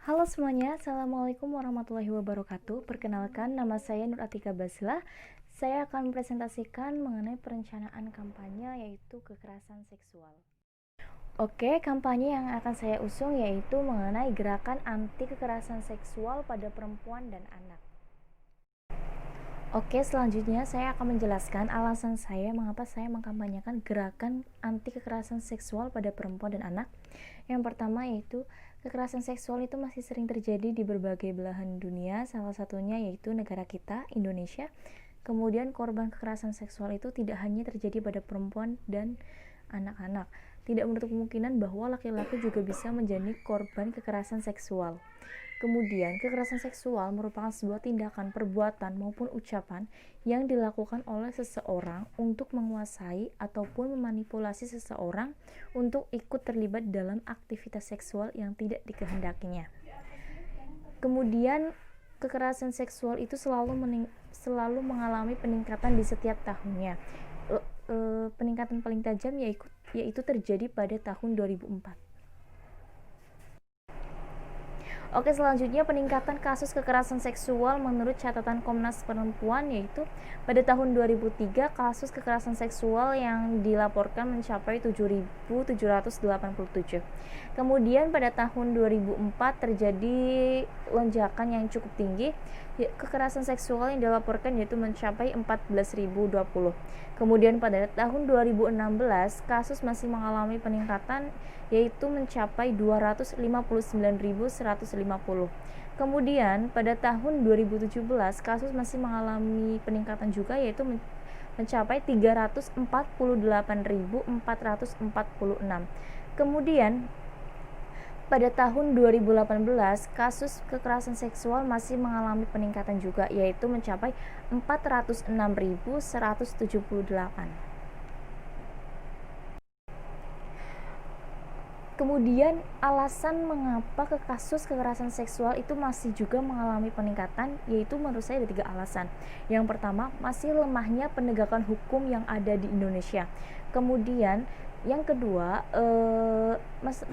Halo semuanya, Assalamualaikum warahmatullahi wabarakatuh. Perkenalkan, nama saya Nur Atika Basila. Saya akan mempresentasikan mengenai perencanaan kampanye yaitu kekerasan seksual. Oke, kampanye yang akan saya usung yaitu mengenai gerakan anti kekerasan seksual pada perempuan dan anak. Oke, selanjutnya saya akan menjelaskan alasan saya mengapa saya mengkampanyekan gerakan anti kekerasan seksual pada perempuan dan anak. Yang pertama yaitu kekerasan seksual itu masih sering terjadi di berbagai belahan dunia, salah satunya yaitu negara kita, Indonesia. Kemudian korban kekerasan seksual itu tidak hanya terjadi pada perempuan dan anak-anak. Tidak menutup kemungkinan bahwa laki-laki juga bisa menjadi korban kekerasan seksual. Kemudian, kekerasan seksual merupakan sebuah tindakan, perbuatan, maupun ucapan yang dilakukan oleh seseorang untuk menguasai ataupun memanipulasi seseorang untuk ikut terlibat dalam aktivitas seksual yang tidak dikehendakinya. Kemudian, kekerasan seksual itu selalu mengalami peningkatan di setiap tahunnya. Peningkatan paling tajam yaitu terjadi pada tahun 2004. Oke, selanjutnya peningkatan kasus kekerasan seksual menurut catatan Komnas Perempuan yaitu pada tahun 2003 kasus kekerasan seksual yang dilaporkan mencapai 7.787. Kemudian pada tahun 2004 terjadi lonjakan yang cukup tinggi, kekerasan seksual yang dilaporkan yaitu mencapai 14.020. Kemudian pada tahun 2016 kasus masih mengalami peningkatan yaitu mencapai 259.150. Kemudian pada tahun 2017 kasus masih mengalami peningkatan juga yaitu mencapai 348.446. Kemudian pada tahun 2018 kasus kekerasan seksual masih mengalami peningkatan juga yaitu mencapai 406.178. Kemudian alasan mengapa kasus kekerasan seksual itu masih juga mengalami peningkatan yaitu menurut saya ada 3 alasan. Yang pertama, masih lemahnya penegakan hukum yang ada di Indonesia. Kemudian yang kedua,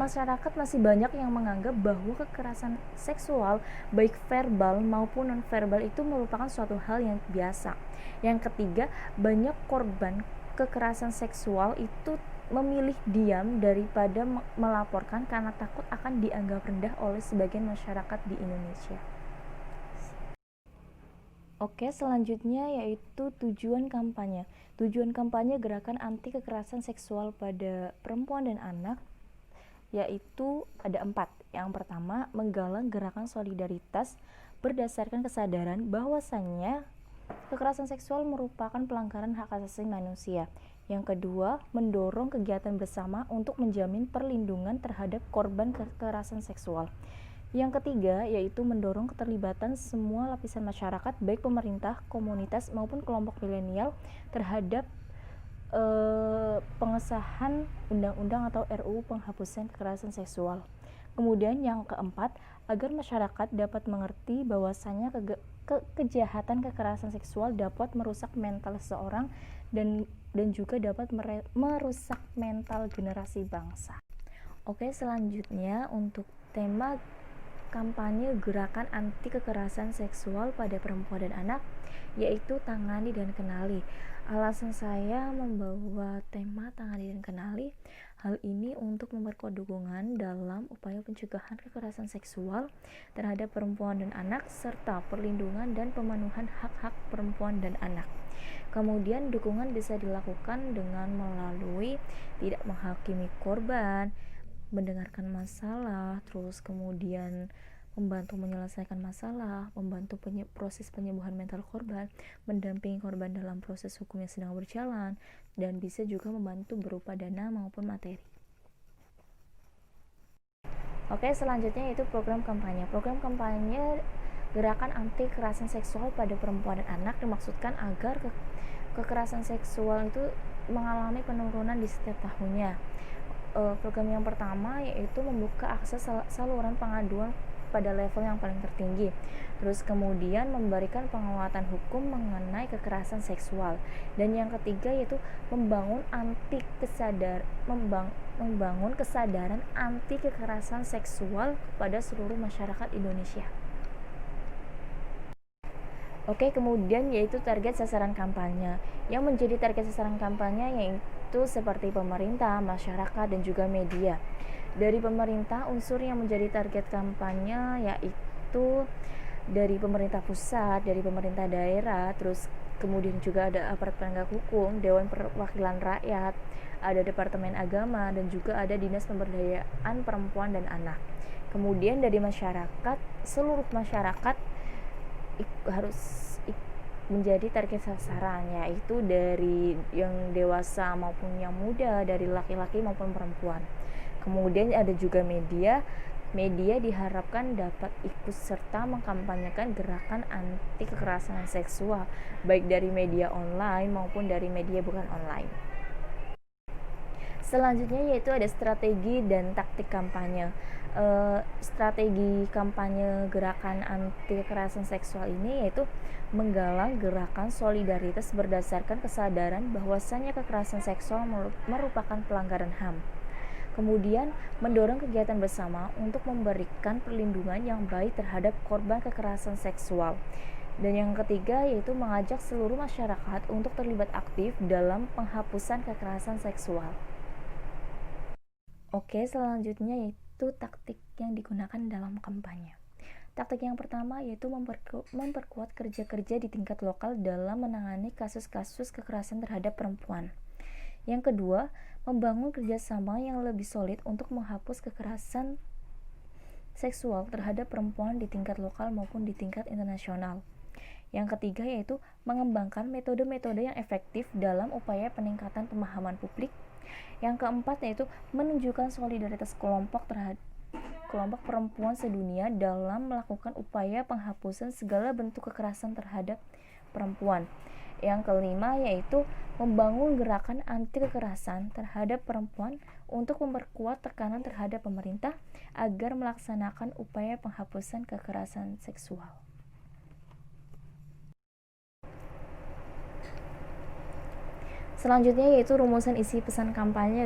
masyarakat masih banyak yang menganggap bahwa kekerasan seksual baik verbal maupun non-verbal itu merupakan suatu hal yang biasa. Yang ketiga, banyak korban kekerasan seksual itu memilih diam daripada melaporkan karena takut akan dianggap rendah oleh sebagian masyarakat di Indonesia. Oke, selanjutnya yaitu tujuan kampanye. Tujuan kampanye gerakan anti kekerasan seksual pada perempuan dan anak yaitu ada 4. Yang pertama, menggalang gerakan solidaritas berdasarkan kesadaran bahwasannya kekerasan seksual merupakan pelanggaran hak asasi manusia. Yang kedua, mendorong kegiatan bersama untuk menjamin perlindungan terhadap korban kekerasan seksual. Yang ketiga, yaitu mendorong keterlibatan semua lapisan masyarakat, baik pemerintah, komunitas, maupun kelompok milenial terhadap pengesahan undang-undang atau RUU penghapusan kekerasan seksual. Kemudian yang keempat, agar masyarakat dapat mengerti bahwasannya kejahatan kekerasan seksual dapat merusak mental seseorang dan juga dapat merusak mental generasi bangsa. Oke, selanjutnya untuk tema kampanye gerakan anti kekerasan seksual pada perempuan dan anak yaitu tangani dan kenali. Alasan saya membawa tema tangani dan kenali hal ini untuk memperkuat dukungan dalam upaya pencegahan kekerasan seksual terhadap perempuan dan anak serta perlindungan dan pemenuhan hak-hak perempuan dan anak. Kemudian dukungan bisa dilakukan dengan melalui tidak menghakimi korban, mendengarkan masalah, terus kemudian membantu menyelesaikan masalah, membantu proses penyembuhan mental korban, mendampingi korban dalam proses hukum yang sedang berjalan, dan bisa juga membantu berupa dana maupun materi. Oke, selanjutnya yaitu program kampanye. Program kampanye gerakan anti kekerasan seksual pada perempuan dan anak dimaksudkan agar kekerasan seksual itu mengalami penurunan di setiap tahunnya. Program yang pertama yaitu membuka akses saluran pengaduan pada level yang paling tertinggi. Terus kemudian memberikan penguatan hukum mengenai kekerasan seksual. Dan yang ketiga yaitu membangun membangun kesadaran anti kekerasan seksual pada seluruh masyarakat Indonesia. Oke, kemudian yaitu target sasaran kampanye. Yang menjadi target sasaran kampanye yaitu seperti pemerintah, masyarakat, dan juga media. Dari pemerintah, unsur yang menjadi target kampanye yaitu dari pemerintah pusat, dari pemerintah daerah, terus kemudian juga ada aparat penegak hukum, Dewan Perwakilan Rakyat, ada Departemen Agama, dan juga ada Dinas Pemberdayaan Perempuan dan Anak. Kemudian dari masyarakat, seluruh masyarakat harus menjadi target sasaran, yaitu dari yang dewasa maupun yang muda, dari laki-laki maupun perempuan. Kemudian ada juga media diharapkan dapat ikut serta mengkampanyekan gerakan anti kekerasan seksual, baik dari media online maupun dari media bukan online. Selanjutnya yaitu ada strategi dan taktik kampanye. Strategi kampanye gerakan anti kekerasan seksual ini yaitu menggalang gerakan solidaritas berdasarkan kesadaran bahwasannya kekerasan seksual merupakan pelanggaran HAM. Kemudian mendorong kegiatan bersama untuk memberikan perlindungan yang baik terhadap korban kekerasan seksual. Dan yang ketiga yaitu mengajak seluruh masyarakat untuk terlibat aktif dalam penghapusan kekerasan seksual. Oke, selanjutnya yaitu taktik yang digunakan dalam kampanye. Taktik yang pertama yaitu memperkuat kerja-kerja di tingkat lokal dalam menangani kasus-kasus kekerasan terhadap perempuan. Yang kedua, membangun kerjasama yang lebih solid untuk menghapus kekerasan seksual terhadap perempuan di tingkat lokal maupun di tingkat internasional. Yang ketiga yaitu mengembangkan metode-metode yang efektif dalam upaya peningkatan pemahaman publik. Yang keempat yaitu menunjukkan solidaritas kelompok perempuan sedunia dalam melakukan upaya penghapusan segala bentuk kekerasan terhadap perempuan. Yang kelima yaitu membangun gerakan anti kekerasan terhadap perempuan untuk memperkuat tekanan terhadap pemerintah agar melaksanakan upaya penghapusan kekerasan seksual. Selanjutnya yaitu rumusan isi pesan kampanye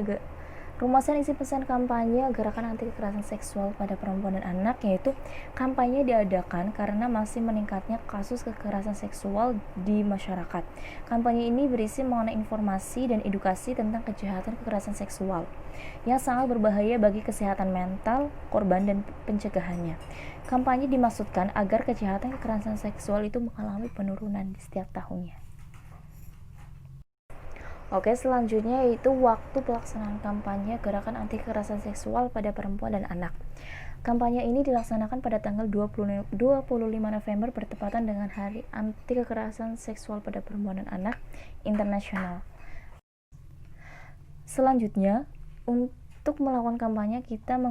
gerakan anti kekerasan seksual pada perempuan dan anak, yaitu kampanye diadakan karena masih meningkatnya kasus kekerasan seksual di masyarakat. Kampanye ini berisi mengenai informasi dan edukasi tentang kejahatan kekerasan seksual yang sangat berbahaya bagi kesehatan mental korban dan pencegahannya. Kampanye dimaksudkan agar kejahatan kekerasan seksual itu mengalami penurunan di setiap tahunnya. Oke, selanjutnya yaitu waktu pelaksanaan kampanye gerakan anti kekerasan seksual pada perempuan dan anak. Kampanye ini dilaksanakan pada tanggal 25 November bertepatan dengan Hari Anti Kekerasan Seksual pada Perempuan dan Anak Internasional. Selanjutnya, untuk melakukan kampanye kita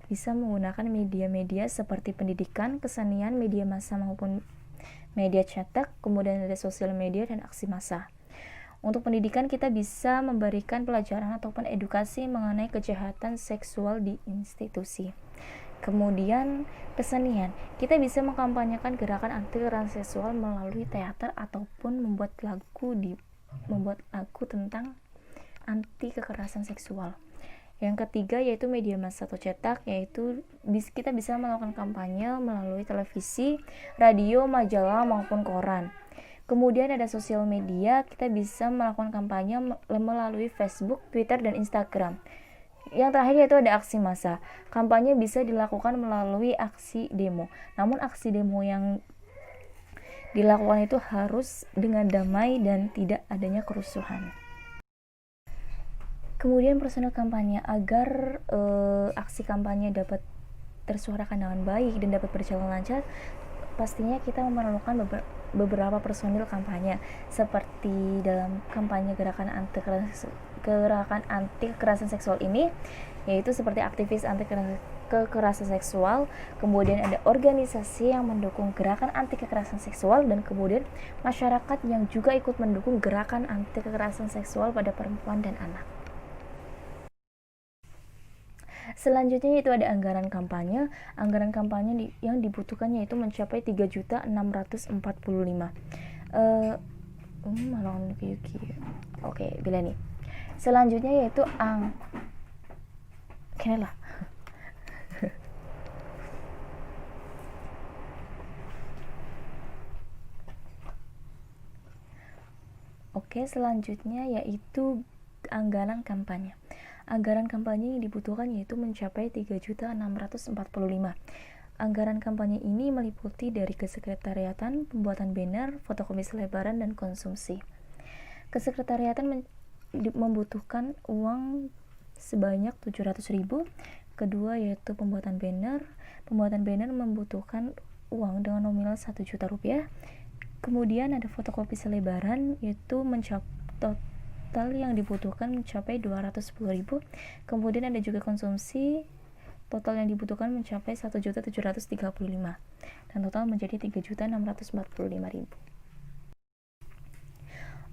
bisa menggunakan media-media seperti pendidikan, kesenian, media massa maupun media cetak, kemudian ada sosial media dan aksi massa. Untuk pendidikan kita bisa memberikan pelajaran ataupun edukasi mengenai kejahatan seksual di institusi. Kemudian kesenian, kita bisa mengkampanyekan gerakan anti kekerasan seksual melalui teater ataupun membuat lagu tentang anti kekerasan seksual. Yang ketiga yaitu media massa atau cetak, yaitu kita bisa melakukan kampanye melalui televisi, radio, majalah maupun koran. Kemudian ada sosial media, kita bisa melakukan kampanye melalui Facebook, Twitter, dan Instagram. Yang terakhir yaitu ada aksi massa. Kampanye bisa dilakukan melalui aksi demo. Namun aksi demo yang dilakukan itu harus dengan damai dan tidak adanya kerusuhan. Kemudian personel kampanye, agar aksi kampanye dapat tersuarakan dengan baik dan dapat berjalan lancar, pastinya kita memerlukan beberapa personil kampanye seperti dalam kampanye gerakan anti kekerasan seksual ini, yaitu seperti aktivis anti kekerasan seksual, kemudian ada organisasi yang mendukung gerakan anti kekerasan seksual, dan kemudian masyarakat yang juga ikut mendukung gerakan anti kekerasan seksual pada perempuan dan anak. Selanjutnya yaitu ada anggaran kampanye. Anggaran kampanye yang dibutuhkan yaitu mencapai 3.645. Oke, bila nih. Selanjutnya yaitu Kene lah. Oke, selanjutnya yaitu anggaran kampanye. Anggaran kampanye yang dibutuhkan yaitu mencapai 3.645. Anggaran kampanye ini meliputi dari kesekretariatan, pembuatan banner, fotokopi selebaran, dan konsumsi. Kesekretariatan membutuhkan uang sebanyak 700.000. Kedua yaitu pembuatan banner. Pembuatan banner membutuhkan uang dengan nominal 1 juta rupiah. Kemudian ada fotokopi selebaran, yaitu total yang dibutuhkan mencapai 210.000. Kemudian ada juga konsumsi, total yang dibutuhkan mencapai 1.735, dan total menjadi 3.645.000.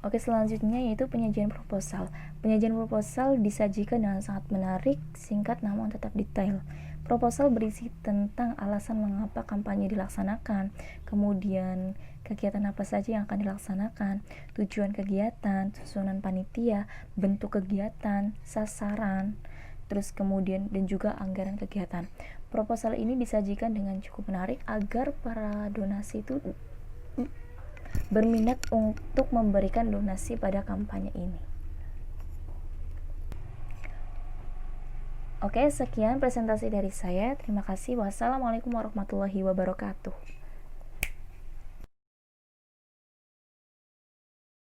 Oke, selanjutnya yaitu penyajian proposal. Penyajian proposal disajikan dengan sangat menarik, singkat namun tetap detail. Proposal berisi tentang alasan mengapa kampanye dilaksanakan, kemudian kegiatan apa saja yang akan dilaksanakan, tujuan kegiatan, susunan panitia, bentuk kegiatan, sasaran, terus kemudian dan juga anggaran kegiatan. Proposal ini disajikan dengan cukup menarik agar para donasi itu berminat untuk memberikan donasi pada kampanye ini. Oke, sekian presentasi dari saya. Terima kasih. Wassalamualaikum warahmatullahi wabarakatuh.